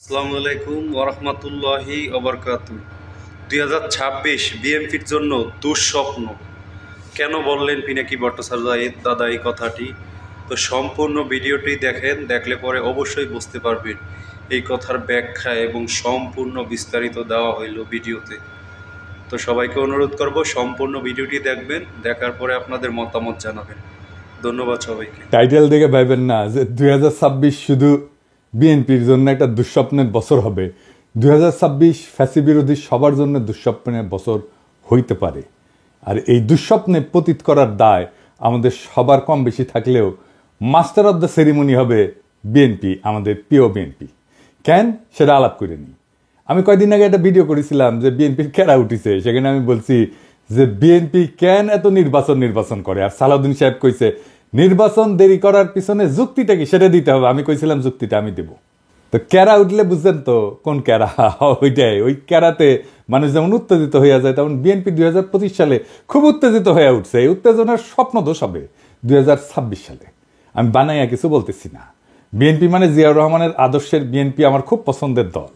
আসসালামু আলাইকুম ওরহমতুল্লাহি ওবরকাতু। 2026 বিএনপির জন্য দুঃস্বপ্ন কেন বললেন পিনাকি ভট্টাচার্য দাদা এই কথাটি? তো সম্পূর্ণ ভিডিওটি দেখেন, দেখলে পরে অবশ্যই বুঝতে পারবেন এই কথার ব্যাখ্যা এবং সম্পূর্ণ বিস্তারিত দেওয়া হইল ভিডিওতে। তো সবাইকে অনুরোধ করব সম্পূর্ণ ভিডিওটি দেখবেন, দেখার পরে আপনাদের মতামত জানাবেন। ধন্যবাদ সবাইকে। টাইটেল দেখে ভাইবেন না যে 2026 শুধু বিএনপির জন্য একটা দুঃস্বপ্নের বছর হবে। 2026 ফ্যাসি বিরোধী সবার জন্য দুঃস্বপ্নের বছর হইতে পারে। আর এই দুঃস্বপ্নে পতিত করার দায় আমাদের সবার কম বেশি থাকলেও মাস্টার অব দ্য সেরিমনি হবে বিএনপি, আমাদের প্রিয় বিএনপি। কেন সেটা আলাপ করে নিই। আমি কয়েকদিন আগে একটা ভিডিও করেছিলাম যে বিএনপির কেরা উঠিছে, সেখানে আমি বলছি যে বিএনপি কেন এত নির্বাচন করে। আর সালাউদ্দিন সাহেব কইছে নির্বাচন দেরি করার পিছনে যুক্তিটা কি সেটা দিতে হবে। আমি কইছিলাম যুক্তিটা আমি দেব। তো ক্যারা উঠলে বুঝছেন তো কোন ক্যারা, ওইটাই। ওই ক্যারাতে মানুষ যেমন উত্তেজিত হইয়া যায়, তেমন বিএনপি 2025 সালে খুব উত্তেজিত হয়ে উঠছে। এই উত্তেজনার স্বপ্ন দোষ হবে 2026 সালে। আমি বানাইয়া কিছু বলতেছি না। বিএনপি মানে জিয়াউর রহমানের আদর্শের বিএনপি আমার খুব পছন্দের দল।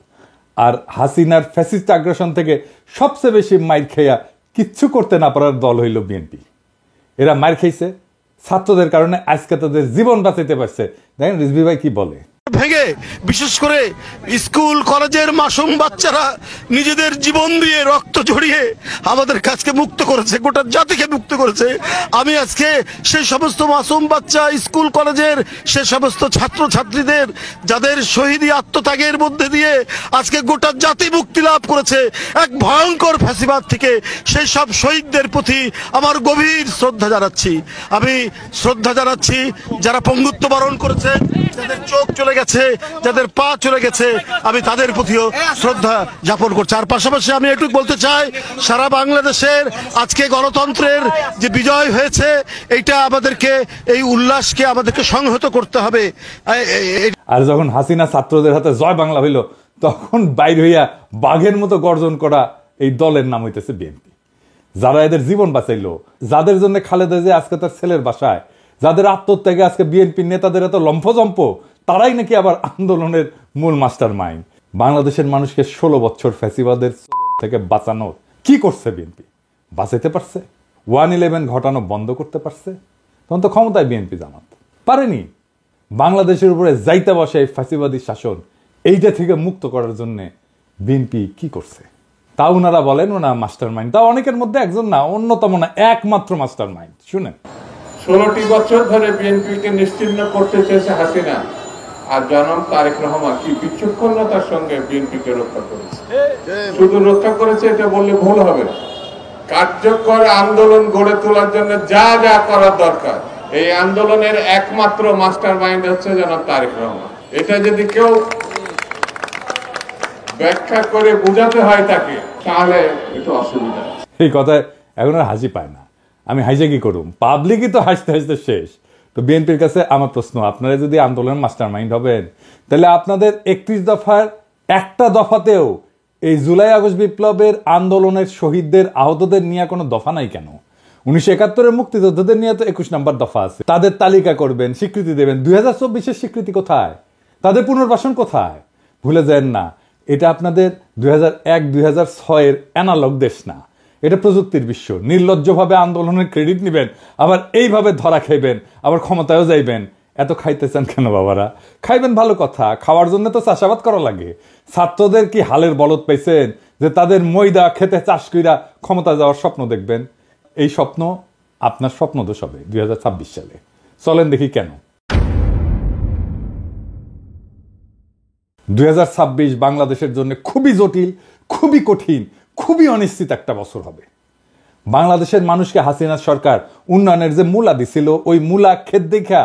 আর হাসিনার ফ্যাসিস্ট আগ্রাসন থেকে সবচেয়ে বেশি মাইর খেয়া কিচ্ছু করতে না পারার দল হইল বিএনপি। এরা মাইর খেয়েছে ছাত্রদের কারণে, আজকে তাদের জীবন বাঁচাইতে পারছে। দেখেন রিজভি ভাই কি বলে। ভেঙে বিশেষ করে স্কুল কলেজের মাসুম বাচ্চারা নিজেদের জীবন দিয়ে রক্ত ঝরিয়ে আমাদের কাছকে মুক্ত করেছে, গোটা জাতিকে মুক্ত করেছে। আমি আজকে সেই সমস্ত মাসুম বাচ্চা, স্কুল কলেজের সে সমস্ত ছাত্র ছাত্রীদের যাদের শহীদি আত্মত্যাগের মধ্যে দিয়ে আজকে গোটা জাতি মুক্তি লাভ করেছে এক ভয়ঙ্কর ফ্যাসিবাদ থেকে, সেই সব শহীদদের প্রতি আমার গভীর শ্রদ্ধা জানাচ্ছি। আমি শ্রদ্ধা জানাচ্ছি যারা পঙ্গুত্ব বরণ করেছে, যাদের চোখ চলে গেছে, যাদের পা চলে গেছে, আমি তাদের প্রতিও শ্রদ্ধা জ্ঞাপন করছি। আর পাশাপাশি আমি একটু বলতে চাই, সারা বাংলাদেশের আজকে গণতন্ত্রের যে বিজয় হয়েছে, এইটা আমাদেরকে, এই উল্লাসকে আমাদেরকে সংহত করতে হবে। আর যখন হাসিনা ছাত্রদের হাতে জয় বাংলা হইল, তখন বাইর হইয়া বাঘের মতো গর্জন করা এই দলের নাম হইতেছে বিএনপি। যারা এদের জীবন বাঁচাইলো, যাদের জন্য খালেদা জিয়া আজকে তার ছেলের বাসায়, যাদের আত্মত্যাগে আজকে বিএনপির নেতাদের এত লম্ফজম্প, তারাই নাকি আবার আন্দোলনের মূল মাস্টার মাইন্ড। বাংলাদেশের মানুষকে 16 বছর ফ্যাসিবাদের থেকে বাঁচানো কি করছে বিএনপি? বাঁচাইতে পারছে? 1/11 ঘটানো বন্ধ করতে পারছে? তখন তো ক্ষমতায় বিএনপি জামাত পারেনি। বাংলাদেশের উপরে যাইতে বসে এই ফ্যাসিবাদী শাসন, এইটা থেকে মুক্ত করার জন্য বিএনপি কি করছে? তা ওনারা বলেন ওনা মাস্টার মাইন্ড। তা অনেকের মধ্যে একজন না, অন্যতম না, একমাত্র মাস্টার মাইন্ড। শুনেন, 16টি বছর ধরে বিএনপিকে নিশ্চিহ্ন করতে চেয়েছে হাসিনা, আর জনাব তারেক রহমান কি বিচক্ষণতার সঙ্গে বিএনপিকে রক্ষা করেছে। শুধু রক্ষা করেছে এটা বললে ভুল হবে। কার্যকর আন্দোলন গড়ে তোলার জন্য যা যা করার দরকার, এই আন্দোলনের একমাত্র মাস্টার মাইন্ড হচ্ছে জনাব তারেক রহমান। এটা যদি কেউ ব্যাখ্যা করে বোঝাতে হয় তাকে, তাহলে একটু অসুবিধা। এই কথায় এখন আর হাসি পায় না। আমি হাসে কি করুম? পাবলিকই তো হাসতে হাসতে শেষ। তো বিএনপির কাছে আমার প্রশ্ন, আপনারা যদি আন্দোলনের মাস্টার মাইন্ড হবেন, তাহলে আপনাদের 31 দফার একটা দফাতেও এই জুলাই আগস্ট বিপ্লবের আন্দোলনের শহীদদের, আহতদের নিয়ে কোনো দফা নাই কেন? 1971-এর মুক্তিযোদ্ধাদের নিয়ে তো 21 নম্বর দফা আছে। তাদের তালিকা করবেন, স্বীকৃতি দেবেন। 2024-এর স্বীকৃতি কোথায়? তাদের পুনর্বাসন কোথায়? ভুলে যান না, এটা আপনাদের 2001-2006-এর অ্যানালগ দেশ না, এটা প্রযুক্তির বিশ্ব। নির্লজ্জভাবে আন্দোলনের ক্রেডিট নেবেন, আবার এইভাবে ধরা খাইবেন, আবার ক্ষমতায়ও যাইবেন। এত খাইতে চান কেন বাবারা? খাইবেন ভালো কথা, খাওয়ার জন্য তো চাষাবাদ করা লাগে। ছাত্রদের কি হালের বলদ পাইছেন যে তাদের ময়দা খেতে চাষ কইরা ক্ষমতা যাওয়ার স্বপ্ন দেখবেন? এই স্বপ্ন আপনার স্বপ্ন দোষ হবে 2026 সালে। চলেন দেখি কেন। 2026 বাংলাদেশের জন্য খুবই জটিল, খুবই কঠিন, খুবই অনিশ্চিত একটা বছর হবে। বাংলাদেশের মানুষকে হাসিনা সরকার উন্নয়নের যে মূলা দিছিল, ওই মূলা খেত দেখা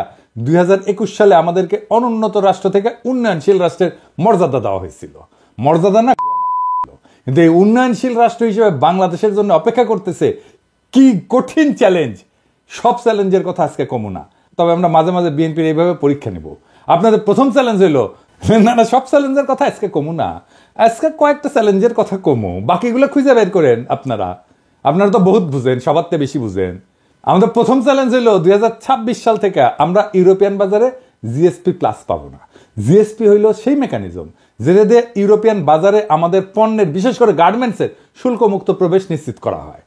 2021 সালে আমাদেরকে অনুন্নত রাষ্ট্র থেকে উন্নয়নশীল রাষ্ট্রের মর্যাদা দেওয়া হয়েছিল। মর্যাদা না, কিন্তু এই উন্নয়নশীল রাষ্ট্র হিসেবে বাংলাদেশের জন্য অপেক্ষা করতেছে কি কঠিন চ্যালেঞ্জ। সব চ্যালেঞ্জের কথা আজকে কমু না, তবে আমরা মাঝে মাঝে বিএনপির এইভাবে পরীক্ষা নিব। আপনাদের প্রথম চ্যালেঞ্জ হইলো না, সব চ্যালেঞ্জের কথা আজকে কমু না, আজকে কয়েকটা চ্যালেঞ্জের কথা কমু, বাকিগুলো খুঁজে বের করেন। আপনারা তো বহুত বুঝেন, সবার থেকে বেশি বুঝেন। আমাদের প্রথম চ্যালেঞ্জ হলো 2026 সাল থেকে আমরা ইউরোপিয়ান বাজারে জিএসপি প্লাস পাবো না। জিএসপি হইল সেই মেকানিজম যেটা দিয়ে ইউরোপিয়ান বাজারে আমাদের পণ্যের বিশেষ করে গার্মেন্টসের শুল্কমুক্ত প্রবেশ নিশ্চিত করা হয়।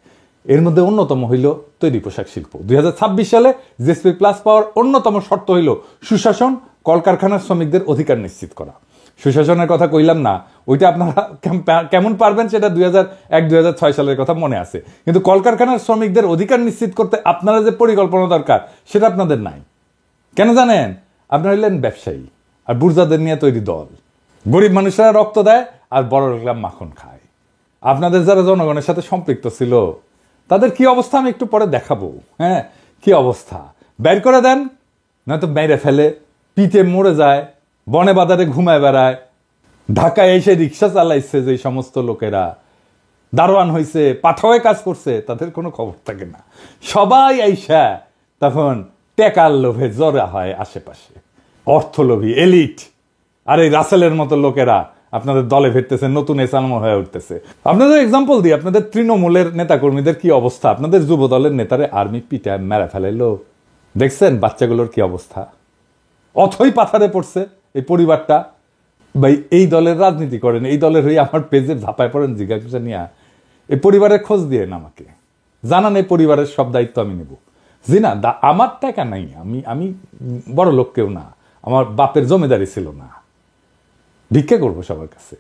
এর মধ্যে অন্যতম হইল তৈরি পোশাক শিল্প। 2026 সালে জিএসপি প্লাস পাওয়ার অন্যতম শর্ত হইল সুশাসন, কলকারখানার শ্রমিকদের অধিকার নিশ্চিত করা। সুশাসনের কথা কইলাম না, ওইটা আপনারা কেমন পারবেন সেটা 2001-2006 সালের কথা মনে আছে, কিন্তু কলকারখানার শ্রমিকদের অধিকার নিশ্চিত করতে আপনারা যে পরিকল্পনা দরকার সেটা আপনাদের নাই। কেন জানেন? আপনারা হইলেন ব্যবসায়ী আর বুর্জাদের নিয়ে তৈরি দল। গরিব মানুষরা রক্ত দেয় আর বড় লোকরা মাখন খায়। আপনাদের যারা জনগণের সাথে সম্পৃক্ত ছিল তাদের কি অবস্থা আমি একটু পরে দেখাবো। হ্যাঁ, কি অবস্থা, বের করে দেন, নয়তো মেরে ফেলে, পিঠে মরে যায়, বনে বাজারে ঘুমায় বেড়ায়। ঢাকায় এসে রিক্সা চালাইছে যে সমস্ত লোকেরা, দারোয়ান হয়েছে, পাঠাওয়ে কাজ করছে, তাদের কোনো খবর থাকে না। সবাই আইসা তখন টেকার লোভে জড়া হয় আশেপাশে, অর্থলোভী এলিট। আর এই রাসেলের মতো লোকেরা আপনাদের দলে ভিড়তেছে, নতুন এসালম হয়ে উঠতেছে। আপনাদের এক্সাম্পল দিই, আপনাদের তৃণমূলের নেতাকর্মীদের কি অবস্থা, আপনাদের যুব দলের নেতারে আর্মি পিটায় মেরে ফেলাইলো, দেখছেন বাচ্চাগুলোর কি অবস্থা। অথই পাথারে পড়ছে এই পরিবারটা। ভাই, এই দলের রাজনীতি করেন, এই দলের হয়ে আমার পেজে ঝাঁপায় পড়েন জিজ্ঞাসা নিয়ে, এই পরিবারের খোঁজ দিয়ে আমাকে জানান, এই পরিবারের সব দায়িত্ব আমি নেব। জি না, আমার টাকা নাই, আমি বড় লোক কেউ না, আমার বাপের জমিদারি ছিল না, ভিক্ষা করবো সবার কাছে,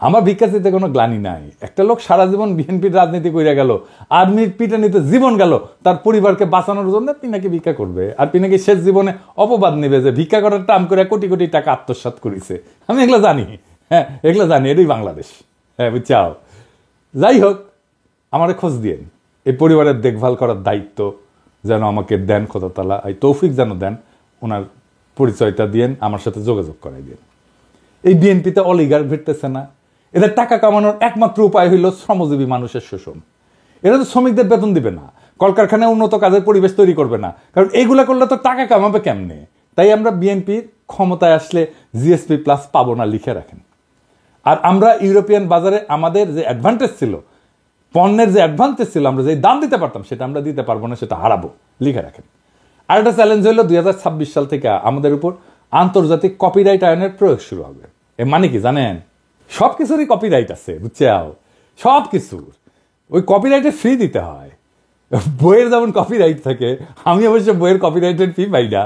আমার ভিক্ষা দিতে কোনো গ্লানি নাই। একটা লোক সারা জীবন বিএনপির রাজনীতি করে গেল, আর্মির পিটানিতে জীবন গেল, তার পরিবারকে বাঁচানোর জন্য পিনাকি ভিক্ষা করবে, আর পিনাকি শেষ জীবনে অপবাদ নেবে যে ভিক্ষা করার টাম করে কোটি কোটি টাকা আত্মসাৎ করেছে। আমি এগুলো জানি, হ্যাঁ এগুলো জানি, এটাই বাংলাদেশ। হ্যাঁ বুঝছাও। যাই হোক, আমারে খোঁজ দিয়েন, এই পরিবারের দেখভাল করার দায়িত্ব যেন আমাকে দেন খোদা তাআলা, এই তৌফিক যেন দেন, ওনার পরিচয়টা দিয়েন, আমার সাথে যোগাযোগ করাই দিন। এই বিএনপিতে অলিগার ভিড়তেছে না, এদের টাকা কামানোর একমাত্র উপায় হইল শ্রমজীবী মানুষের শোষণ। এরা তো শ্রমিকদের বেতন দিবে না, কলকারখানায় উন্নত কাজের পরিবেশ তৈরি করবে না, কারণ এইগুলা করলে তো টাকা কামাবে কেমনে। তাই আমরা বিএনপির ক্ষমতায় আসলে জিএসপি প্লাস পাবো না, লিখে রাখেন। আর আমরা ইউরোপিয়ান বাজারে আমাদের যে অ্যাডভান্টেজ ছিল, পণ্যের যে অ্যাডভান্টেজ ছিল, আমরা যে দাম দিতে পারতাম সেটা আমরা দিতে পারবো না, সেটা হারাবো, লিখে রাখেন। আর একটা চ্যালেঞ্জ হইল 2026 সাল থেকে আমাদের উপর আন্তর্জাতিক কপিরাইট আইনের প্রয়োগ শুরু হবে। এর মানে কি জানেন? সব কিছুরই কপিরাইট আছে, বুঝছাও, সব কিছুর। ওই কপিরাইটের ফি দিতে হয়। বইয়ের যেমন কপিরাইট থাকে, আমি অবশ্য বইয়ের কপিরাইটের ফি পাই না,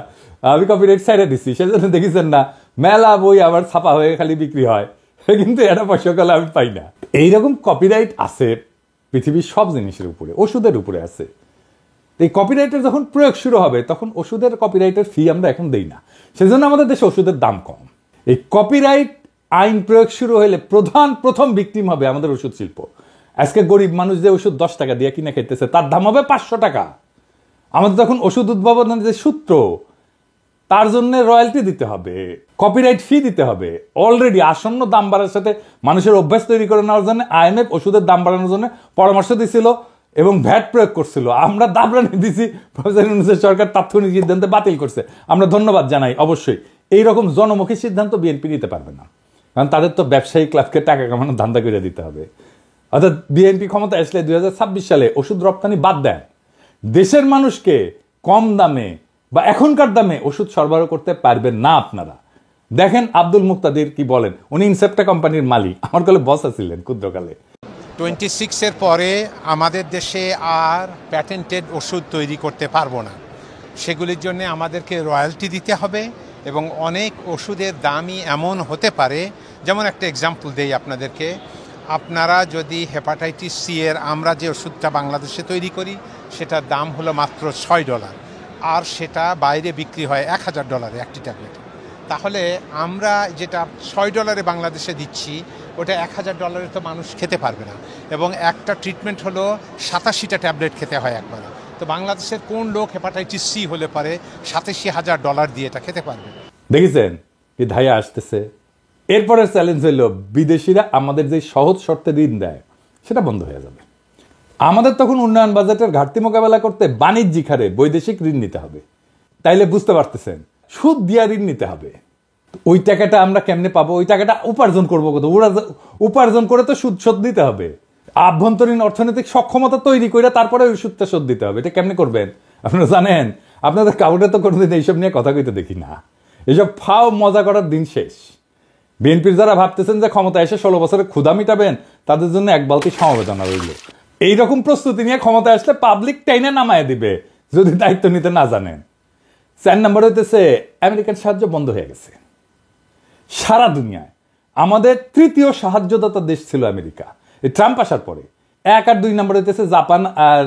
আমি কপিরাইট ছেড়ে দিচ্ছি। সেজন্য দেখেছেন না মেলা বই আবার ছাপা হয়ে খালি বিক্রি হয়, কিন্তু এটা পয়সা কালে আমি পাই না। এইরকম কপিরাইট আছে পৃথিবীর সব জিনিসের উপরে, ওষুধের উপরে আছে। এই কপিরাইটের যখন প্রয়োগ শুরু হবে তখন ওষুধের কপিরাইটের ফি আমরা এখন দেই না, সেজন্য আমাদের দেশে ওষুধের দাম কম। এই কপিরাইট আইন প্রয়োগ শুরু হলে প্রথম ভিকটিম হবে আমাদের ওষুধ শিল্প। আজকে গরিব মানুষ যে ওষুধ 10 টাকা দিয়ে কিনে খেতেছে, তার দাম হবে 500 টাকা। আমাদের তখন ওষুধ উদ্ভাবনের যে সূত্র, তার জন্য রয়্যালটি দিতে হবে, কপিরাইট ফি দিতে হবে। অলরেডি আসন্ন দাম বাড়ার সাথে মানুষের অভ্যাস তৈরি করে নেওয়ার জন্য আইএমএফ ওষুধের দাম বাড়ানোর জন্য পরামর্শ দিছিল এবং ভ্যাট প্রয়োগ করছিল। আমরা দাবরানি দিছি, সরকার তাৎক্ষণিক সিদ্ধান্তে বাতিল করছে, আমরা ধন্যবাদ জানাই। অবশ্যই এইরকম জনমুখী সিদ্ধান্ত বিএনপি নিতে পারবে না, কারণ তাদের তো ব্যবসায়ী ক্লাবকে টাকা কামানোর ধান্দা করে দিতে হবে। অর্থাৎ বিএনপি ক্ষমতা আসলে 2026 সালে ওষুধ রপ্তানি বাদ দেন, দেশের মানুষকে কম দামে বা এখনকার দামে ওষুধ সরবরাহ করতে পারবেন না আপনারা। দেখেন আব্দুল মুক্তাদির কি বলেন, উনি ইনসেপ্টা কোম্পানির মালিক, আমার কালে বস ছিলেন ক্ষুদ্রকালে। 26-এর পরে আমাদের দেশে আর প্যাটেন্টেড ওষুধ তৈরি করতে পারবো না। সেগুলির জন্য আমাদেরকে রয়্যালটি দিতে হবে এবং অনেক ওষুধের দামই এমন হতে পারে, যেমন একটা এক্সাম্পল দেই আপনাদেরকে। আপনারা যদি হেপাটাইটিস সি এর আমরা যে ওষুধটা বাংলাদেশে তৈরি করি সেটার দাম হলো মাত্র $6, আর সেটা বাইরে বিক্রি হয় $1000 একটি ট্যাবলেট। তাহলে আমরা যেটা $6 বাংলাদেশে দিচ্ছি, ওটা $1000 তো মানুষ খেতে পারবে না, এবং একটা ট্রিটমেন্ট হলো 87টা ট্যাবলেট খেতে হয় একবারে। তো বাংলাদেশের কোন লোক হেপাটাইটিস সি হলে পারে $87,000 দিয়ে এটা খেতে পারবে? দেখেছেন কি ধাইয়া আসতেছে। এরপরে চ্যালেঞ্জ হইল বিদেশিরা আমাদের যে সহজ শর্তে ঋণ দেয় সেটা বন্ধ হয়ে যাবে। আমাদের তখন উন্নয়ন বাজেটের ঘাটতি মোকাবেলা করতে বাণিজ্যিক হারে বৈদেশিক ঋণ নিতে হবে। তাইলে বুঝতে পারতেছেন সুদ দিয়া ঋণ নিতে হবে। ওই টাকাটা আমরা কেমনে পাবো? ওই টাকাটা উপার্জন করবো কত? উপার্জন করে তো সুদ শোধ দিতে হবে। আভ্যন্তরীণ অর্থনৈতিক সক্ষমতা তৈরি করে তারপরে ওই সুদটা শোধ দিতে হবে। এটা কেমনে করবেন আপনারা জানেন? আপনাদের কাউকে তো কোনোদিন এইসব নিয়ে কথা কইতে দেখি না। এইসব ফাও মজা করার দিন শেষ। বিএনপির যারা ভাবতেছেন যে ক্ষমতা এসে 16 বছরে ক্ষুধা মিটাবেন, তাদের জন্য এক বালতি সমবেদনা রইল। এইরকম প্রস্তুতি নিয়ে ক্ষমতা আসলে পাবলিক টাইনে নামায় দিবে যদি দায়িত্ব নিতে না জানেন। 4 নম্বর হইতেছে আমেরিকান সাহায্য বন্ধ হয়ে গেছে। সারা দুনিয়ায় আমাদের তৃতীয় সাহায্যদাতা দেশ ছিল আমেরিকা এই ট্রাম্প আসার পরে। 1 আর 2 নম্বর হইতেছে জাপান আর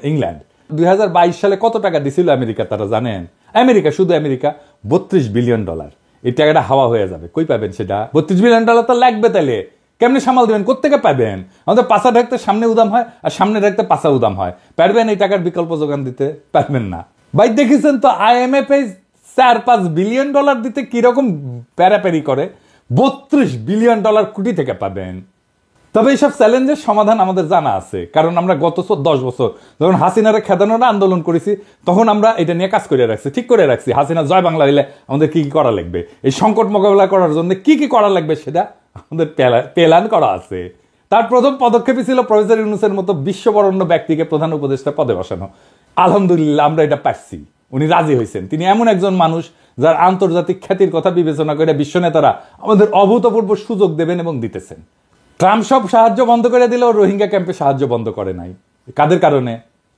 ইংল্যান্ড। 2022 সালে কত টাকা দিছিল আমেরিকা তারা জানেন? আমেরিকা, শুধু আমেরিকা, $32 বিলিয়ন। এই টাকাটা হাওয়া হয়ে যাবে। কই পাবেন সেটা? $32 বিলিয়ন তো লাগবে, তাইলে কেমনে সামাল দেবেন? কোত্থেকে পাবেন? আমাদের পাছা ঢাকতে সামনে উদাম হয় আর সামনে ঢাকতে পাছা উদাম হয়। পারবেন এই টাকার বিকল্প যোগান দিতে? পারবেন না ভাই। দেখেছেন তো IMF $4-5 বিলিয়ন দিতে কিরকম প্যারাপ্যারি করে। $32 বিলিয়ন কোটি থেকে পাবেন। তবে এইসব চ্যালেঞ্জের সমাধান আমাদের জানা আছে, কারণ আমরা গত 10 বছর যখন হাসিনারে খেদানোর আন্দোলন করেছি, তখন আমরা এটা নিয়ে কাজ করে রাখছি, ঠিক করে রাখছি। হাসিনা জয় বাংলা হইলে আমাদের কি কি করা লাগবে, এই সংকট মোকাবেলা করার জন্য কি কি করা লাগবে, সেটা আমাদের প্ল্যান করা আছে। তার প্রথম পদক্ষেপই ছিল প্রফেসর ইউনূসের মতো বিশ্ববরণ্য ব্যক্তিকে প্রধান উপদেষ্টা পদে বসানো। আলহামদুলিল্লাহ আমরা এটা পারছি, উনি রাজি হয়েছেন। তিনি এমন একজন মানুষ যার আন্তর্জাতিক খ্যাতির কথা বিবেচনা করে বিশ্ব নেতারা আমাদের অভূতপূর্ব সুযোগ দেবেন এবং দিতেছেন। ট্রাম্প সব সাহায্য বন্ধ করে দিলেও রোহিঙ্গা ক্যাম্পে সাহায্য বন্ধ করে নাই। কাদের কারণে?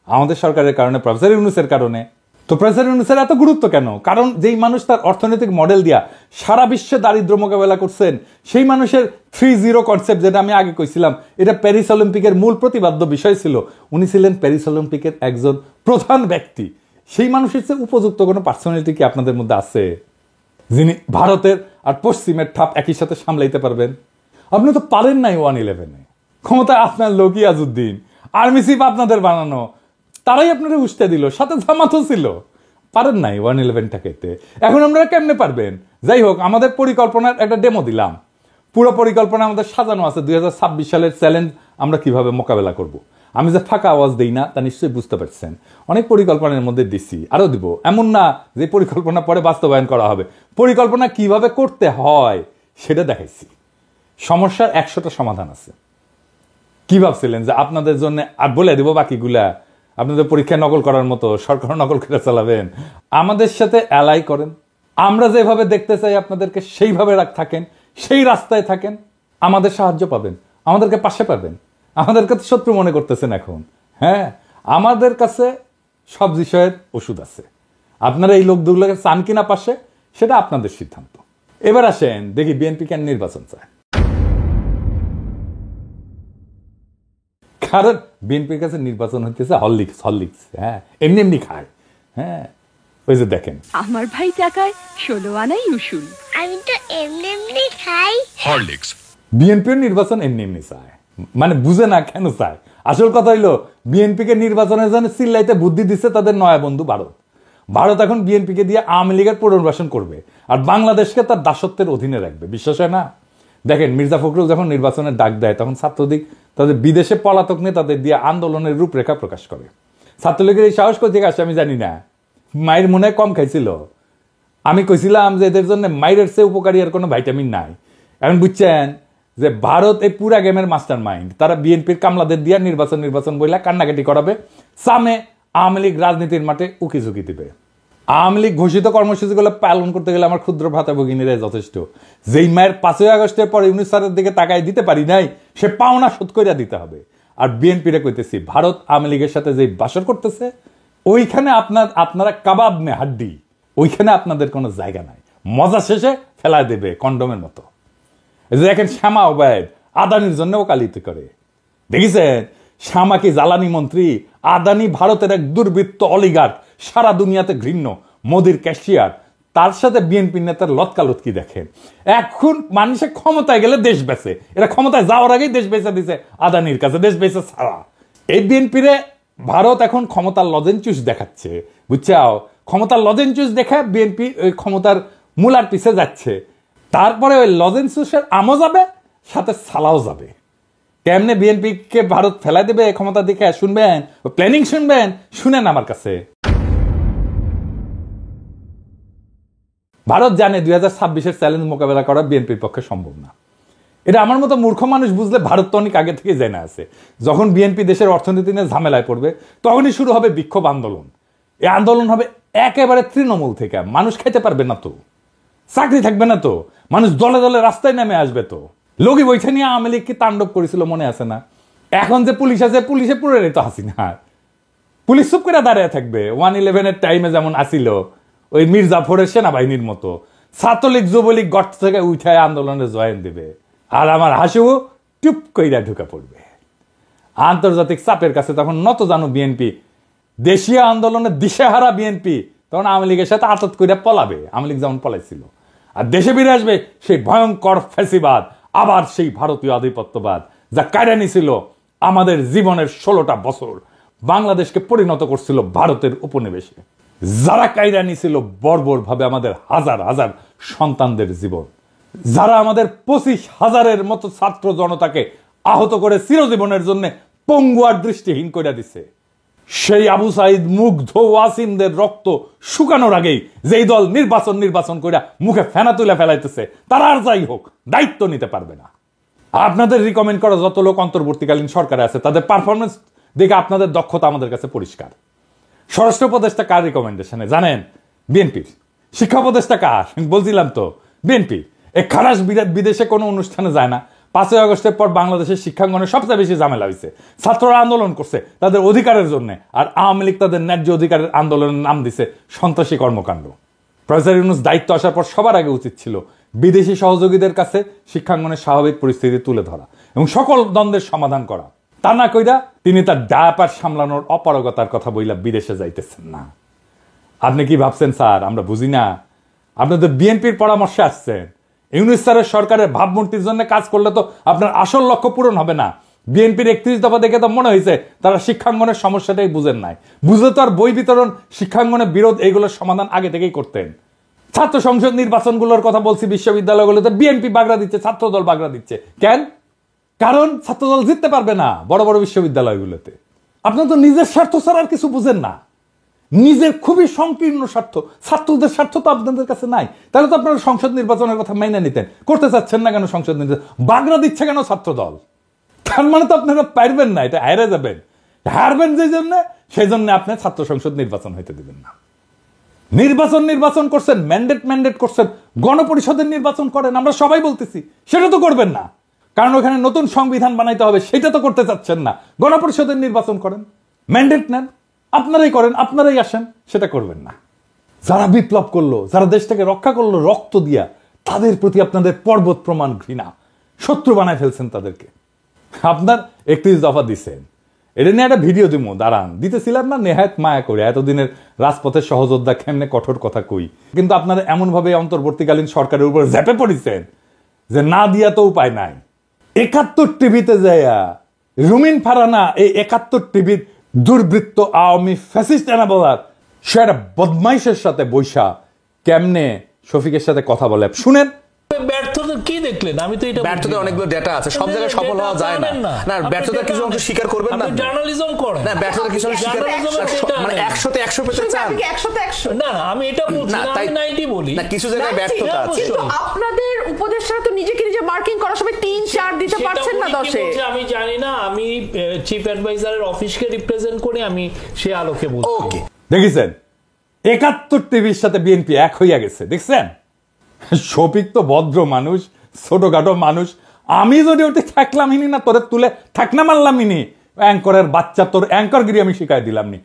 আমাদের সরকারের কারণে, প্রফেসর ইউনূসের কারণে। তো প্রফেসর ইউনূসের এত গুরুত্ব কেন? কারণ যেই মানুষ তার অর্থনৈতিক মডেল দিয়া সারা বিশ্বে দারিদ্র মোকাবেলা করছেন, সেই মানুষের 3-0 কনসেপ্ট, যেটা আমি আগে কইছিলাম, এটা প্যারিস অলিম্পিকের মূল প্রতিপাদ্য বিষয় ছিল। উনি ছিলেন প্যারিস অলিম্পিকের একজন প্রধান ব্যক্তি। সেই মানুষের চেয়ে উপযুক্ত কোনো পার্সোনালিটি কি আপনাদের মধ্যে আছে, যিনি ভারতের আর পশ্চিমের ঠাপ একই সাথে সামলাইতে পারবেন? আপনি তো পারেন নাই 1-11-এ। ক্ষমতায় আপনার লোক ইয়াজউদ্দিন, আর্মি চিফ আপনাদের বানানো, তারাই আপনারা উস্তে দিল, সাথে জামাতও ছিল। পারেন নাই 1-11টাকে। এখন আপনারা কেমনে পারবেন? যাই হোক, আমাদের পরিকল্পনার একটা ডেমো দিলাম। পুরো পরিকল্পনা আমাদের সাজানো আছে। 2026 সালের চ্যালেঞ্জ আমরা কিভাবে মোকাবেলা করব। আমি যে ফাঁকা আওয়াজ দিই না তা নিশ্চয়ই বুঝতে পারছেন। অনেক পরিকল্পনার মধ্যে দিচ্ছি, আরো দিব। এমন না যে পরিকল্পনা পরে বাস্তবায়ন করা হবে। পরিকল্পনা কিভাবে করতে হয় সেটা দেখাইছি। সমস্যার 100টা সমাধান আছে। কি ভাবছিলেন যে আপনাদের জন্য আর বলে দিব বাকিগুলা? আপনাদের পরীক্ষায় নকল করার মতো সরকার নকল করে চালাবেন? আমাদের সাথে অ্যালাই করেন। আমরা যেভাবে দেখতে চাই আপনাদেরকে সেইভাবে থাকেন, সেই রাস্তায় থাকেন, আমাদের সাহায্য পাবেন, আমাদেরকে পাশে পাবেন। আমাদেরকে তো শত্রু মনে করতেছেন এখন। হ্যাঁ, আমাদের কাছে সব বিষয়ের ওষুধ আছে। আপনারা এই লোকগুলোকে চান কিনা পাশে, সেটা আপনাদের সিদ্ধান্ত। এবার আসেন দেখি বিএনপি কেন নির্বাচন চায়। কারণ বিএনপির কাছে নির্বাচন হইতেছে হরলিক্স। হ্যাঁ, এমনি খায়। হ্যাঁ, ওই যে দেখেন, আমার ভাই টাকায় 16 আনাই উসুল। আমি তো এমনি খাই হরলিক্স। বিএনপির নির্বাচন এমনি চায়, মানে বুঝে না কেন চায়। আসল কথা হইলো, বিএনপিকে নির্বাচনের জন্য চিল্লাইতে বুদ্ধি দিচ্ছে তাদের নয়া বন্ধু ভারত। ভারত এখন বিএনপিকে দিয়ে আওয়ামী লীগের পুনর্বাসন করবে আর বাংলাদেশকে তার দাসত্বের অধীনে রাখবে। বিশ্বাস হয় না? দেখেন, মির্জা ফখরুল যখন নির্বাচনের ডাক দেয়, তখন ছাত্রলীগ তাদের বিদেশে পলাতক নেতাদের দিয়ে আন্দোলনের রূপরেখা প্রকাশ করে। ছাত্রলীগের এই সাহস কোথেকে আসে আমি জানি না। মায়ের মনে কম খাইছিল। আমি কইছিলাম যে এদের জন্য মায়ের চেয়ে উপকারী আর কোনো ভাইটামিন নাই। এখন বুঝছেন যে ভারত এই পুরা গেমের মাস্টার মাইন্ড। তারা বিএনপির কামলাদের দিয়ে নির্বাচন বইলা কান্নাকাটি করাবে, সামনে আওয়ামী লীগ রাজনীতির মাঠে উকিঝুঁকি দিবে। আওয়ামী লীগ ঘোষিত কর্মসূচিগুলো পালন করতে গেলে আমার ক্ষুদ্র ভাতা ভগিনীরাই যথেষ্ট। যেই মায়ের 5ই আগস্টের পরে ইউনূস স্যারের দিকে তাকায় দিতে পারি নাই, সে পাওনা শোধ করিয়া দিতে হবে। আর বিএনপিরে কইতেছি, ভারত আওয়ামী লীগের সাথে যে বাসর করতেছে, ওইখানে আপনারা কাবাব মে হাড্ডি, ওইখানে আপনাদের কোনো জায়গা নাই। মজা শেষে ফেলায় দেবে কন্ডমের মতো। এই যে দেখেন, শ্যামা ওবায়দ আদানির জন্য ওকালতি করে। দেখেছেন, শ্যামা কি জ্বালানি মন্ত্রী? আদানি ভারতের এক দুর্বৃত্ত অলিগার্ক, সারা দুনিয়াতে ঘৃণ্য, মোদির ক্যাশিয়ার। তার সাথে বিএনপি নেতার লতকালতকি দেখেন। এখন মানুষের ক্ষমতায় গেলে দেশ বেচে, এরা ক্ষমতায় যাওয়ার আগেই দেশ বেচে দিছে আদানির কাছে, দেশ বেচে ছাড়া। এই বিএনপিরে ভারত এখন ক্ষমতার লজেনচুস দেখাচ্ছে, বুঝছাও? ক্ষমতার লজেনচুস দেখা বিএনপি ওই ক্ষমতার মূলার পিছে যাচ্ছে। তারপরে ওই লজেনচুসের আমও যাবে, সাথে সালাও যাবে। কেমনে বিএনপি কে ভারত ফেলাই দেবে ক্ষমতা দেখে শুনবেন, প্ল্যানিং শুনবেন, শুনেন আমার কাছে। ভারত জানে 2026-এর চ্যালেঞ্জ মোকাবেলা করা বিএনপির পক্ষে সম্ভব না। এটা আমার মতো মূর্খ মানুষ বুঝলে ভারত তো অনেক আগে থেকে জেনে আছে। যখন বিএনপি দেশের অর্থনীতি নিয়ে ঝামেলায় পড়বে, তখনই শুরু হবে বিক্ষোভ আন্দোলন। এই আন্দোলন হবে একেবারে তৃণমূল থেকে, মানুষ খাইতে পারবে না তো। চাকরি থাকবে না তো, মানুষ দলে দলে রাস্তায় নেমে আসবে তো। লগি বৈঠা নিয়ে আওয়ামী লীগ কি তাণ্ডব করেছিল মনে আছে না? এখন যে পুলিশ আছে, পুলিশে পুরো তো হাসিনা, পুলিশ চুপ করে দাঁড়িয়ে থাকবে। 111-এর টাইমে যেমন আসিল ওই মির্জাফরের সেনাবাহিনীর মতো, ছাত্রলীগ যুবলীগ গর্ত থেকে উঠায় আন্দোলনে জয়েন দেবে, আর আমার হাসিও টুপ কইরা ঢুকে পড়বে। আন্তর্জাতিক চাপের কাছে তখন নত জানো বিএনপি, দেশীয় আন্দোলনের দিশেহারা বিএনপি তখন আওয়ামী লীগের সাথে আতত কইরা পলাবে, আওয়ামী লীগ যেমন পলাইছিল। আর দেশে ফিরে আসবে সেই ভয়ঙ্কর ফ্যাসিবাদ, আবার সেই ভারতীয় আধিপত্যবাদ যা কায়রা নিছিল আমাদের জীবনের 16টা বছর, বাংলাদেশকে পরিণত করছিল ভারতের উপনিবেশে। যারা কায়রা নিছিল বর্বর ভাবে আমাদের হাজার হাজার সন্তানদের জীবন, যারা আমাদের 25,000-এর মতো ছাত্র জনতাকে আহত করে চিরজীবনের জন্য পঙ্গু আর দৃষ্টিহীন করে দিছে, সেই আবু সাইদ মুগ্ধ ওয়াসিমদের রক্ত শুকানোর আগেই যেই দল নির্বাচন করে মুখে ফেনা তুলে ফেলাইতেছে, তারা আর যাই হোক দায়িত্ব নিতে পারবে না। আপনাদের রিকমেন্ড করা যত লোক অন্তর্বর্তীকালীন সরকারে আছে তাদের পারফরমেন্স দেখে আপনাদের দক্ষতা আমাদের কাছে পরিষ্কার। স্বরাষ্ট্র উপদেষ্টা কার রিকমেন্ডেশনে জানেন? বিএনপির। শিক্ষা উপদেষ্টা কার? বলছিলাম তো বিএনপি। এই খারাস বিদেশে কোনো অনুষ্ঠানে যায় না। 5ই আগস্টের পর বাংলাদেশের শিক্ষাঙ্গনে সবচেয়ে বেশি ঝামেলা হয়েছে, ছাত্ররা আন্দোলন করছে তাদের অধিকারের জন্য, আর আওয়ামী লীগ তাদের ন্যায্য অধিকারের আন্দোলনের নাম দিছে সন্ত্রাসী কর্মকাণ্ড। প্রফেসর ইউনূস দায়িত্ব আসার পর সবার আগে উচিত ছিল বিদেশি সহযোগীদের কাছে শিক্ষাঙ্গনের স্বাভাবিক পরিস্থিতি তুলে ধরা এবং সকল দ্বন্দ্বের সমাধান করা। তা না কইরা তিনি তার ডায়াপার সামলানোর অপারগতার কথা বইলা বিদেশে যাইতেছেন না। আপনি কি ভাবছেন স্যার আমরা বুঝি না? আপনাদের বিএনপির পরামর্শে আসছেন। ইউনূস স্যারের সরকারের ভাবমূর্তির জন্য কাজ করলে তো আপনার আসল লক্ষ্য পূরণ হবে না। বিএনপির 31 দফা দেখে তো মনে হয়েছে তারা শিক্ষাঙ্গনের সমস্যাটাই বুঝেন নাই। বুঝলে তো আর বই বিতরণ, শিক্ষাঙ্গনের বিরোধ এগুলোর সমাধান আগে থেকেই করতেন। ছাত্র সংসদ নির্বাচনগুলোর কথা বলছি, বিশ্ববিদ্যালয়গুলোতে বিএনপি বাগড়া দিচ্ছে, ছাত্রদল বাগড়া দিচ্ছে কেন? কারণ ছাত্রদল জিততে পারবে না বড় বড় বিশ্ববিদ্যালয়গুলোতে। আপনার তো নিজের স্বার্থ ছাড়া আর কিছু বুঝেন না, নিজের খুবই সংকীর্ণ স্বার্থ, ছাত্রদের স্বার্থ তো আপনাদের কাছে নাই। তাহলে তো আপনারা সংসদ নির্বাচনের কথা মেনে নিতেন। করতে চাচ্ছেন না কেন সংসদ নির্বাচন? বাগড়া দিচ্ছে কেন ছাত্রদল? তার মানে তো আপনারা পারবেন না, এটা হারে যাবেন। হারবেন যে জন্য, সেই জন্য আপনি ছাত্র সংসদ নির্বাচন হইতে দিবেন না। নির্বাচন করছেন, ম্যান্ডেট করছেন, গণপরিষদের নির্বাচন করেন, আমরা সবাই বলতেছি, সেটা তো করবেন না। কারণ ওখানে নতুন সংবিধান বানাইতে হবে, সেটা তো করতে চাচ্ছেন না। গণপরিষদের নির্বাচন করেন, ম্যান্ডেট নেন, আপনারাই করেন, আপনারাই আসেন, সেটা করবেন না। যারা বিপ্লব করলো, যারা দেশটাকে রক্ষা করলো রক্ত দিয়া, তাদের প্রতি আপনাদের পর্বত প্রমাণ ঘৃণা, শত্রু বানায় ফেলছেন তাদেরকে। আপনার 31 দফা দিচ্ছেন, এটা নিয়ে একটা ভিডিও দিব, দাঁড়ান। দিতেছিলাম না নেহায়েত মায়া করে, এতদিনের রাজপথের সহযোদ্ধা কেমনে কঠোর কথা কই। কিন্তু আপনারা এমন ভাবে অন্তর্বর্তীকালীন সরকারের উপর ঝেপে পড়েছেন যে না দিয়া তো উপায় নাই। 71 টিভিতে যাইয়া রুমিন ফারানা এই 71 টিভির দুর্বৃত্ত আওয়ামী ফ্যাসিস্ট এনাবলার সে একটা বদমাইশের সাথে বৈশা কেমনে শফিকের সাথে কথা বলে শুনেন। ব্যর্থতা কি দেখলেন? আমি তো এটা ব্যর্থতার অনেকগুলো ডেটা আছে, সব জায়গায় সফল হওয়া যায় না। না ব্যর্থতার কিছু অংশ স্বীকার করবেন না, জার্নালিজম করেন না ব্যর্থতার কিছু অংশ স্বীকার, মানে 100-তে 100 পেতে চান। না আমি এটা বলছি না, আমি 90 বলি না, কিছু জায়গায় ব্যর্থতা আছে। কিন্তু আপনাদের উপদেষ্টারা তো নিজেকে নিজে মার্কিং করার সময় 3-4 দিতে পারছেন না 10-এ। আমি জানি না, আমি চিফ অ্যাডভাইজারের অফিসকে রিপ্রেজেন্ট করে আমি সে আলোকে বলছি। ওকে, দেখেছেন 71 টিভির সাথে বিএনপি এক হইয়া গেছে, দেখছেন? শফিক তো ভদ্র মানুষ, ছোটখাটো মানুষ। আমি যদি ওটি থাকলাম ইনি না, তোরে তুলে থাকনা মারলাম ইনি, অ্যাঙ্করের বাচ্চা, তোর অ্যাঙ্করগিরি আমি শিখাই দিলাম নি।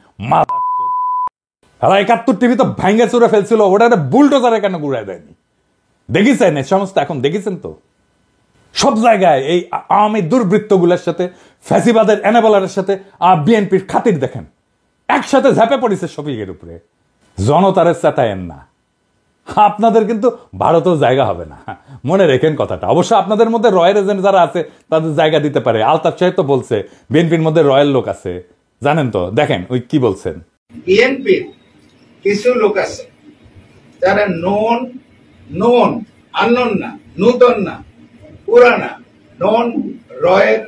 71 টিভি তো ভাঙ্গে চুরে ফেলছিল, ওটা বুলডোজারে কেন ঘুরাই দেয়নি? দেখেছেন এই সমস্ত? এখন দেখেছেন তো সব জায়গায় এই আওয়ামী দুর্বৃত্তগুলোর সাথে, ফ্যাসিবাদের এনাবেলারের সাথে বিএনপির খাতির দেখেন, একসাথে ঝাঁপে পড়েছে শফিকের উপরে। জনতারে চেতায়েন না, আপনাদের কিন্তু ভারতেও জায়গা হবে না, মনে রেখেন কথাটা। অবশ্য আপনাদের মধ্যে রয়্যাল এজেন্ট যারা আছে তাদের জায়গা দিতে পারে। আলতাফ সাহেব তো বলছে বিএনপির মধ্যে রয়্যাল লোক আছে, জানেন তো? দেখেন ওই কি বলছেন। বিএনপির কিছু লোক আছে যারা নন আননোন না, নূতন না, পুরানা, নন রয়্যাল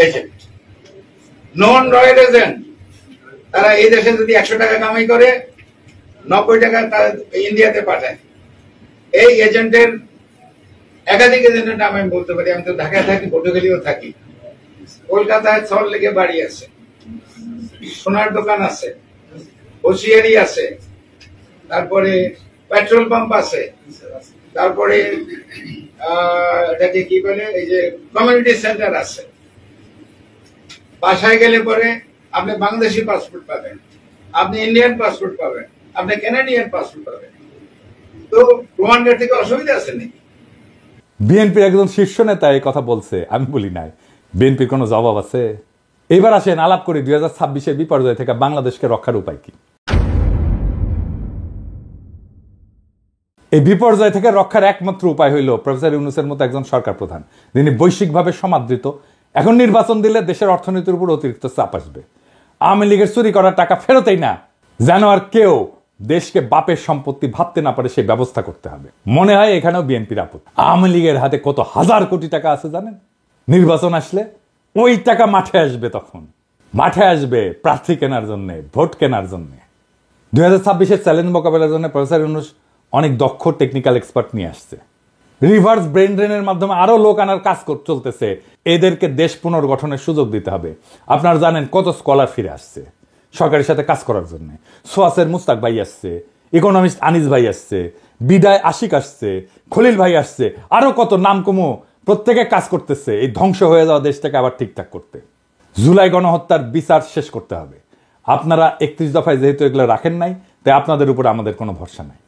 এজেন্ট। নন রয়্যাল এজেন্ট তারা এই দেশে যদি 100 টাকা কামাই করে 90 টাকা তারা ইন্ডিয়াতে পাঠায়। এই এজেন্টের একাধিক এজেন্টের নাম আমি বলতে পারি। আমি তো ঢাকায় থাকি, পটুয়াখালীও থাকি, কলকাতায় সল্টলেকে বাড়ি আছে, সোনার দোকান আছে, হোসিয়ারি আছে, তারপরে পেট্রোল পাম্প আছে, তারপরে এটাকে কি বলে, এই যে কমিউনিটি সেন্টার আছে। বাসায় গেলে পরে আপনি বাংলাদেশি পাসপোর্ট পাবেন, আপনি ইন্ডিয়ান পাসপোর্ট পাবেন, আপনি কানাডিয়ান পাসপোর্ট পাবেন। তো প্রমাণের থেকে অসুবিধা আছে নাকি? বিএনপির একজন শীর্ষ নেতা এই কথা বলছে, আমি বলি নাই। বিএনপির কোনো জবাব আছে? এবার আসেন আলাপ করি 2026-এর বিপর্যয় থেকে বাংলাদেশকে রক্ষার উপায় কি। এই বিপর্যয় থেকে রক্ষার একমাত্র উপায় হইল প্রফেসর ইউনূসের মতো একজন সরকার প্রধান, যিনি বৈশ্বিকভাবে সমাদৃত। এখন নির্বাচন দিলে দেশের অর্থনীতির উপর অতিরিক্ত চাপ আসবে। আওয়ামী লীগের চুরি করার টাকা ফেরতেই না, যেন আর কেউ দেশকে বাপের সম্পত্তি ভাবতে না পারে সেই ব্যবস্থা করতে হবে। মনে হয় এখানেও বিএনপির আপত্তি। আওয়ামী লীগের হাতে কত হাজার কোটি টাকা আছে জানেন? নির্বাচন আসলে ওই টাকা মাঠে আসবে, তখন মাঠে আসবে প্রার্থী কেনার জন্য, ভোট কেনার জন্য। 2026-এর চ্যালেঞ্জ মোকাবেলার জন্য প্রফেসর ইউনূস অনেক দক্ষ টেকনিক্যাল এক্সপার্ট নিয়ে আসছে। রিভার্স ব্রেন ড্রেনের মাধ্যমে আরো লোক আনার কাজ চলতেছে। এদেরকে দেশ পুনর্গঠনের সুযোগ দিতে হবে। আপনারা জানেন কত স্কলার ফিরে আসছে সরকারের সাথে কাজ করার জন্য। সোয়াসের মুস্তাক ভাই আসছে, ইকোনমিস্ট আনিস ভাই আসছে, বিদায় আশিক আসছে, খলিল ভাই আসছে, আরো কত নাম কমো প্রত্যেকে কাজ করতেছে এই ধ্বংস হয়ে যাওয়া দেশটাকে আবার ঠিকঠাক করতে। জুলাই গণহত্যার বিচার শেষ করতে হবে। আপনারা 31 দফায় যেহেতু এগুলো রাখেন নাই, তাই আপনাদের উপর আমাদের কোনো ভরসা নাই।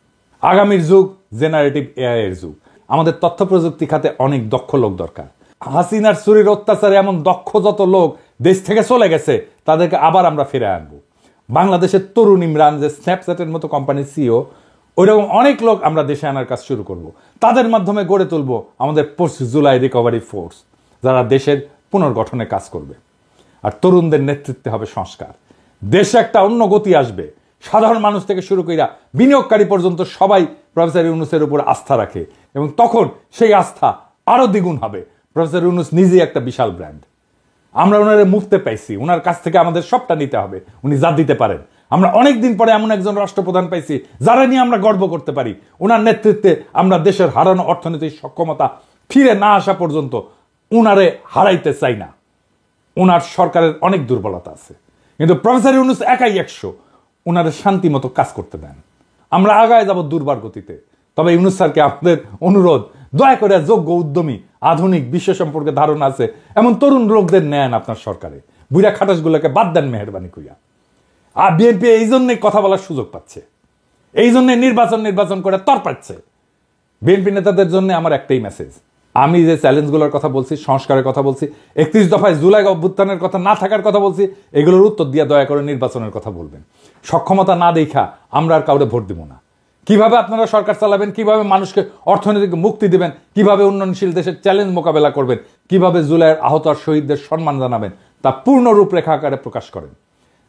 আগামীর যুগ জেনারেটিভ এআই এর যুগ। আমাদের তথ্য প্রযুক্তি খাতে অনেক দক্ষ লোক দরকার। হাসিনার চুরির অত্যাচারে এমন দক্ষ যত লোক দেশ থেকে চলে গেছে, তাদেরকে আবার আমরা ফিরে আনবো। বাংলাদেশের তরুণ ইমরান, যে স্ন্যাপচ্যাটের মতো কোম্পানির সিইও, ওইরকম অনেক লোক আমরা দেশে আনার কাজ শুরু করব। তাদের মাধ্যমে গড়ে তুলব আমাদের পোস্ট জুলাই রিকভারি ফোর্স, যারা দেশের পুনর্গঠনে কাজ করবে। আর তরুণদের নেতৃত্বে হবে সংস্কার। দেশে একটা অন্য গতি আসবে। সাধারণ মানুষ থেকে শুরু কইরা বিনিয়োগকারী পর্যন্ত সবাই প্রফেসর ইউনূসের উপর আস্থা রাখে, এবং তখন সেই আস্থা আরো দ্বিগুণ হবে। প্রফেসর ইউনূস নিজেই একটা বিশাল ব্র্যান্ড। আমরা ওনারে মুফতে পাইছি, ওনার কাছ থেকে আমাদের সবটা নিতে হবে। উনি যা দিতে পারেন। আমরা অনেকদিন পরে এমন একজন রাষ্ট্রপ্রধান পাইছি যারা নিয়ে আমরা গর্ব করতে পারি। ওনার নেতৃত্বে আমরা দেশের হারানো অর্থনৈতিক সক্ষমতা ফিরে না আসা পর্যন্ত উনারে হারাইতে চাই না। ওনার সরকারের অনেক দুর্বলতা আছে, কিন্তু প্রফেসর ইউনূস একাই 100। ওনারে শান্তি মতো কাজ করতে দেন। আমরা আগায় যাব দুর্বার গতিতে। তবে ইউনূস স্যারকে আমাদের অনুরোধ, দয়া করে যোগ্য, উদ্যমী, আধুনিক, বিশ্ব সম্পর্কে ধারণা আছে এমন তরুণ লোকদের নেন আপনার সরকারে। বুড়া খাটাসগুলোকে বাদ দেন মেহরবানি কইয়া। আর বিএনপি এই জন্যই কথা বলার সুযোগ পাচ্ছে, এই জন্য নির্বাচন করে তর পাচ্ছে। বিএনপি নেতাদের জন্য আমার একটাই মেসেজ। আমি যে চ্যালেঞ্জগুলোর কথা বলছি, সংস্কারের কথা বলছি, 31 দফায় জুলাই অভ্যুত্থানের কথা না থাকার কথা বলছি, এগুলোর উত্তর দিয়ে দয়া করে নির্বাচনের কথা বলবেন। সক্ষমতা না দেখা আমরা আর কাউরে ভোট দিব না। কিভাবে আপনারা সরকার চালাবেন, কিভাবে মানুষকে অর্থনৈতিক মুক্তি দিবেন, কিভাবে উন্নয়নশীল দেশের চ্যালেঞ্জ মোকাবেলা করবেন, কিভাবে জুলাইয়ের আহত আর শহীদদের সম্মান জানাবেন, তা পূর্ণ রূপরেখা আকারে প্রকাশ করেন।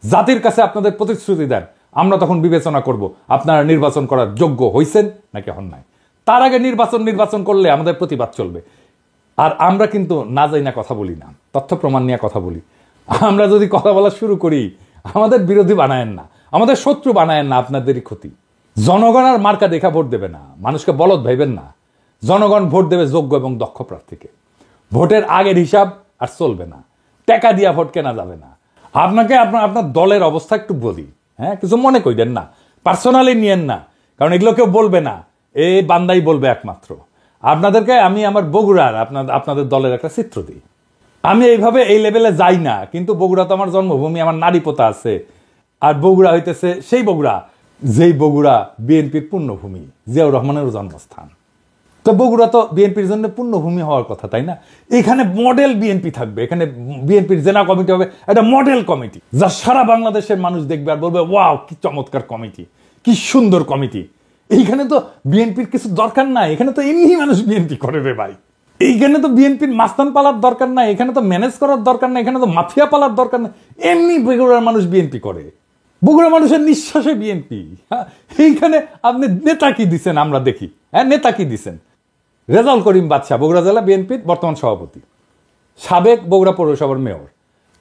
জাতির কাছে আপনাদের প্রতিশ্রুতি দেন। আমরা তখন বিবেচনা করব আপনারা নির্বাচন করার যোগ্য হইছেন নাকি হন নাই। তার আগে নির্বাচন করলে আমাদের প্রতিবাদ চলবে। আর আমরা কিন্তু না যাই না কথা বলি না, তথ্য প্রমাণ নিয়ে কথা বলি। আমরা যদি কথা বলা শুরু করি, আমাদের বিরোধী বানায়েন না, আমাদের শত্রু বানায়েন না, আপনাদেরই ক্ষতি। জনগণ আর মার্কা দেখা ভোট দেবে না, মানুষকে বলদ ভাইবেন না। জনগণ ভোট দেবে যোগ্য এবং দক্ষ প্রার্থীকে। ভোটের আগের হিসাব আর চলবে না, টাকা দিয়া ভোট কেনা যাবে না। আপনাকে আপনার দলের অবস্থা একটু বলি, হ্যাঁ, কিছু মনে করেন না, পার্সোনালি নিয়েন না, কারণ এগুলো কেউ বলবে না, এই বান্দাই বলবে একমাত্র। আপনাদেরকে আমি আমার বগুড়ার আপনাদের দলের একটা চিত্র দিই। আমি এইভাবে এই লেভেলে যাই না, কিন্তু বগুড়া তো আমার জন্মভূমি, আমার নারী পোতা আছে। আর বগুড়া হইতেছে সেই বগুড়া যেই বগুড়া বিএনপির পুণ্যভূমি, জিয়াউর রহমানের জন্মস্থান। তো বগুড়া তো বিএনপির জন্য পুণ্যভূমি হওয়ার কথা, তাই না? এখানে মডেল বিএনপি থাকবে, এখানে বিএনপির জেলা কমিটি হবে একটা মডেল কমিটি, যা সারা বাংলাদেশের মানুষ দেখবে আর বলবে ওয়াও কি চমৎকার কমিটি, কি সুন্দর কমিটি। এইখানে তো বিএনপির কিছু দরকার নাই, এখানে তো এমনি মানুষ বিএনপি করে রে ভাই। এইখানে তো বিএনপির মাস্তান পালার দরকার নাই, এখানে তো ম্যানেজ করার দরকার নাই, এখানে তো মাফিয়া পালার দরকার নাই। এমনি বগুড়ার মানুষ বিএনপি করে, বগুড়া মানুষের নিঃশ্বাসে বিএনপি। এইখানে আপনি নেতা কি দিচ্ছেন আমরা দেখি, হ্যাঁ, নেতা কি দিচ্ছেন? রেজাউল করিম বাদশা বগুড়া জেলা বিএনপির বর্তমান সভাপতি, সাবেক বগুড়া পৌরসভার মেয়র।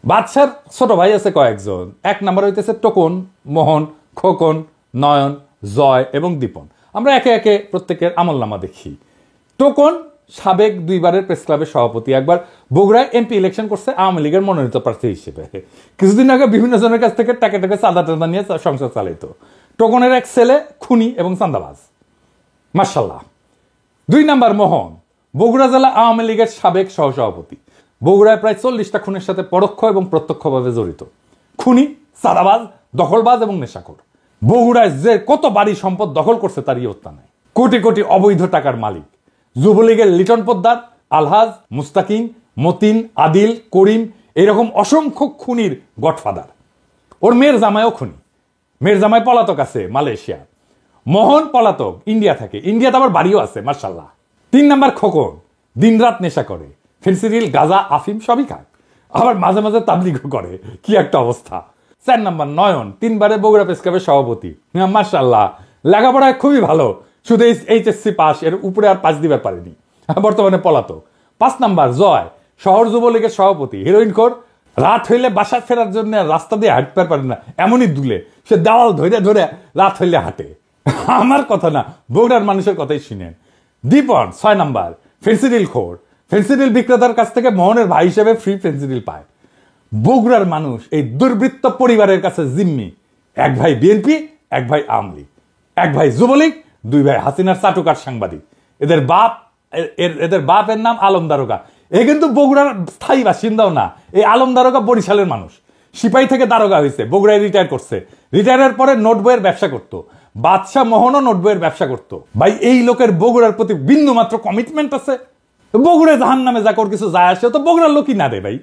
বাদশার ছোট ভাই আছে কয়েকজন। 1 নম্বর হইতেছে টোকন, মোহন, খোকন, নয়ন, জয় এবং দীপন। আমরা একে একে প্রত্যেকের আমলনামা দেখি। টোকন সাবেক 2 বারের প্রেস ক্লাবের সভাপতি, একবার বগুড়ায় এমপি ইলেকশন করছে আওয়ামী লীগের মনোনীত প্রার্থী হিসেবে। কিছুদিন আগে বিভিন্ন জনের কাছ থেকে টাকা চাঁদা নিয়ে সংসার চালাইতো। টোকনের এক ছেলে খুনি এবং চাঁদাবাজ। মাশাআল্লাহ। 2 নাম্বার মোহন, বগুড়া জেলা আওয়ামী লীগের সাবেক সহসভাপতি। বগুড়ায় প্রায় 40টা খুনের সাথে পরোক্ষ এবং প্রত্যক্ষভাবে জড়িত। খুনি, চাঁদাবাজ, দখলবাজ এবং নেশাখোর। বগুড়ায় যে কত বাড়ি সম্পদ দখল করছে তার ইয়ত্তা নাই। কোটি কোটি অবৈধ টাকার মালিক। যুবলীগের লিটন পোদ্দার, আলহাজ, মুস্তাকিম, মতিন, আদিল, করিম এরকম অসংখ্য খুনির গডফাদার। ওর মেয়ের জামাইও খুনি। মেয়ের জামাই পলাতক আছে মালয়েশিয়া। মোহন পলাতক, ইন্ডিয়া থাকে। ইন্ডিয়াতে আবার বাড়িও আছে মাশাআল্লাহ। 3 নাম্বার খোকন, দিনরাত নেশা করে, ফেন্সিডিল, গাঁজা, আফিম সবই খায়, আবার মাঝে মাঝে তাবলিগও করে। কি একটা অবস্থা। 4 নাম্বার নয়ন, 3 বারে বগুড়া প্রেস ক্লাবের সভাপতি। মাশাআল্লাহ, লেখাপড়ায় খুবই ভালো, শুধু এইচএসসি পাস, এর উপরে আর পাস দিবার পারেনি, বর্তমানে পলাতক। 5 নাম্বার জয়, শহর যুবলীগের সভাপতি, হিরোইন খোর। রাত হইলে বাসা ফেরার জন্য রাস্তা দিয়ে হাঁটতে পারে না, এমনই দুলে সে দেওয়াল ধরে ধরে রাত হইলে হাঁটে। আমার কথা না, বগুড়ার মানুষের কথাই শুনেন। দীপন 6 নাম্বার, ফেন্সিডিল খোর। ফেন্সিডিল বিক্রেতার কাছ থেকে মোহনের ভাই হিসেবে ফ্রি ফেন্সিডিল পায়। বগুড়ার মানুষ এই দুর্বৃত্ত পরিবারের কাছে জিম্মি। 1 ভাই বিএনপি, 1 ভাই আওয়ামী লীগ, 1 ভাই যুবলীগ, 2 ভাই হাসিনার চাটুকার সাংবাদিক। এদের বাপের নাম আলম দারোগা। এ কিন্তু বগুড়ার স্থায়ী বাসিন্দাও না। এই আলম দারোগা বরিশালের মানুষ, সিপাহী থেকে দারোগা হয়েছে, বগুড়ায় রিটায়ার করছে। রিটায়ারের পরে নোট বইয়ের ব্যবসা করতো। বাদশাহ মোহনও নোট বইয়ের ব্যবসা করতো। ভাই এই লোকের বগুড়ার প্রতি বিন্দু মাত্র কমিটমেন্ট আছে? বগুড়ায় জাহান নামে যা কিছু যায় আসে তো বগুড়ার লোকই না রে ভাই।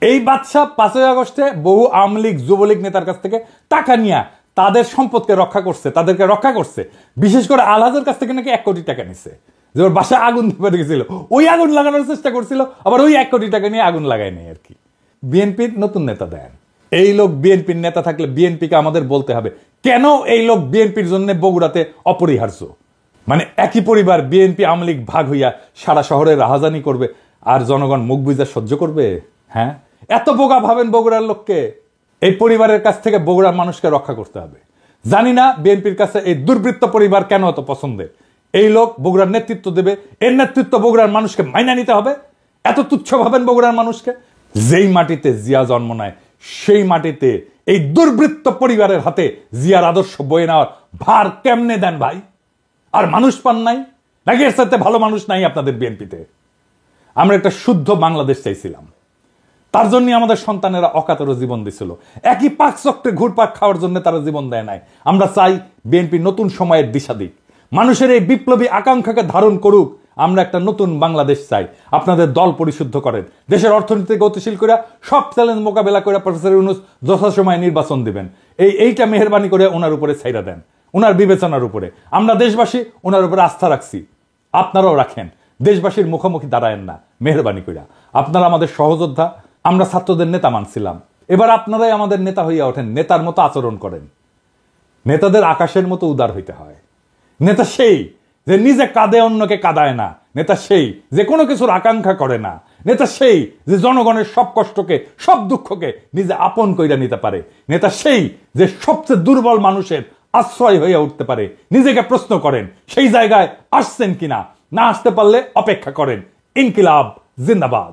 এই বাদশাহ 5ই আগস্টে বহু আওয়ামী লীগ যুবলীগ নেতার কাছ থেকে টাকা নিয়ে তাদের সম্পদকে রক্ষা করছে, তাদেরকে রক্ষা করছে। বিশেষ করে আলহাজের কাছ থেকে নাকি 1 কোটি টাকা নিচ্ছে, যে ওর বাসায় আগুন ধরে গেছিল, ওই আগুন লাগানোর চেষ্টা করছিল, আবার ওই 1 কোটি টাকা নিয়ে আগুন লাগায় নেই আর কি। বিএনপির নতুন নেতা দেন। এই লোক বিএনপির নেতা থাকলে বিএনপিকে আমাদের বলতে হবে কেন এই লোক বিএনপির জন্য বগুড়াতে অপরিহার্য। মানে একই পরিবার বিএনপি আওয়ামী লীগ ভাগ হইয়া সারা শহরে রাহাজানি করবে আর জনগণ মুখ বুঝা সহ্য করবে? হ্যাঁ, এত বোকা ভাবেন বগুড়ার লোককে? এই পরিবারের কাছ থেকে বগুড়ার মানুষকে রক্ষা করতে হবে। জানি না বিএনপির কাছে এই দুর্বৃত্ত পরিবার কেন এত পছন্দের। এই লোক বগুড়ার নেতৃত্ব দেবে, এর নেতৃত্ব বগুড়ার মানুষকে মাইনা নিতে হবে। এত তুচ্ছ ভাবেন বগুড়ার মানুষকে? যেই মাটিতে জিয়া জন্ম নেয় সেই মাটিতে এই দুর্বৃত্ত পরিবারের হাতে জিয়ার আদর্শ বয়ে নেওয়ার ভার কেমনে দেন ভাই? আর মানুষ পান নাই নাকি? এর সাথে ভালো মানুষ নাই আপনাদের বিএনপিতে? আমরা একটা শুদ্ধ বাংলাদেশ চাইছিলাম, তার জন্য আমাদের সন্তানেরা অকাতর জীবন দিছিল। একই পাক চক্রে ঘুরপাক খাওয়ার জন্য তারা জীবন দেয় নাই। আমরা চাই বিএনপি নতুন সময়ের দিশা দিক, মানুষের এই বিপ্লবী আকাঙ্ক্ষাকে ধারণ করুক। আমরা একটা নতুন বাংলাদেশ চাই। আপনাদের দল পরিশুদ্ধ করেন, দেশের অর্থনীতি গতিশীল করে সব চ্যালেঞ্জ মোকাবেলা করে প্রফেসর ইউনূস যথাসময়ে নির্বাচন দিবেন। এইটা মেহেরবানি করে ওনার উপরে ছাইরা দেন, ওনার বিবেচনার উপরে। আমরা দেশবাসী ওনার উপরে আস্থা রাখছি, আপনারাও রাখেন। দেশবাসীর মুখোমুখি দাঁড়ায়েন না মেহেরবানি কইরা। আপনারা আমাদের সহযোদ্ধা, আমরা ছাত্রদের নেতা মানছিলাম। এবার আপনারাই আমাদের নেতা হইয়া ওঠেন, নেতার মতো আচরণ করেন। নেতাদের আকাশের মতো উদার হইতে হয়। নেতা সেই যে নিজে কাঁদে অন্যকে কাঁদায় না। নেতা সেই যে কোনো কিছুর আকাঙ্ক্ষা করে না। নেতা সেই যে জনগণের সব কষ্টকে, সব দুঃখকে নিজে আপন কইরা নিতে পারে। নেতা সেই যে সবচেয়ে দুর্বল মানুষের আশ্রয় হয়ে উঠতে পারে। নিজেকে প্রশ্ন করেন সেই জায়গায় আসছেন কিনা, না আসতে পারলে অপেক্ষা করেন। ইনকিলাব জিন্দাবাদ।